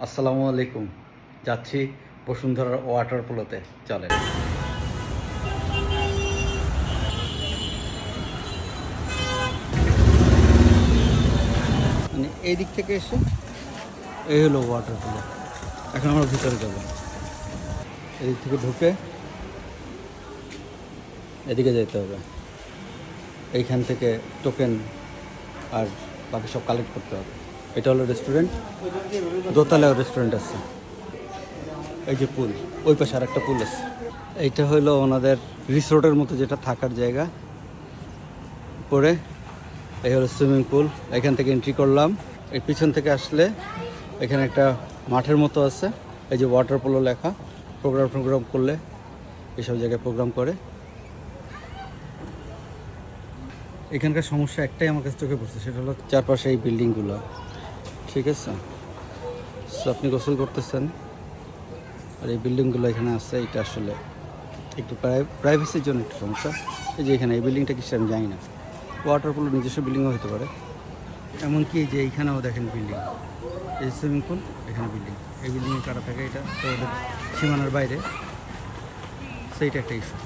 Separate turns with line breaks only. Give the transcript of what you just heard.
আসসালামু আলাইকুম। যাচ্ছি বসুন্ধরার ওয়াটার পোলোতে, চলেন। মানে এই দিক থেকে এসে এই হলো ওয়াটার পোলো। এখন আমরা ভিতরে যাব। এদিক থেকে ঢুকে এদিকে যেতে হবে। এইখান থেকে টোকেন আর বাকি সব কালেক্ট করতে হবে। এটা হলো রেস্টুরেন্ট, দোতলায় রেস্টুরেন্ট আছে। এই যে পুল, ওই পাশে আর একটা পুল আছে। এইটা হলো ওনাদের রিসোর্টের মতো যেটা থাকার জায়গা। পরে এই হলো সুইমিং পুল, এখান থেকে এন্ট্রি করলাম। এই পিছন থেকে আসলে এখানে একটা মাঠের মতো আছে, এই যে ওয়াটার পোলো লেখা। প্রোগ্রাম করলে এইসব জায়গায় প্রোগ্রাম করে। এখানকার সমস্যা একটাই আমার কাছে চোখে পড়ছে, সেটা হলো চারপাশে এই বিল্ডিংগুলো। ঠিক আছে, সো আপনি গোসল করতেছেন আর এই বিল্ডিংগুলো এখানে আছে, এটা আসলে একটু প্রাইভেসির জন্য একটু সমস্যা। এই যে এখানে এই বিল্ডিংটা কিসে আমি জানি না, ওয়াটার পুল নিজস্ব বিল্ডিংও হতে পারে। এমনকি এই যে এইখানেও দেখেন বিল্ডিং, এই সুইমিং পুল, এখানে বিল্ডিং। এই বিল্ডিংয়ে কারা থাকে এটা তো ওদের সীমানার বাইরে, সেইটা একটা ইস্যু।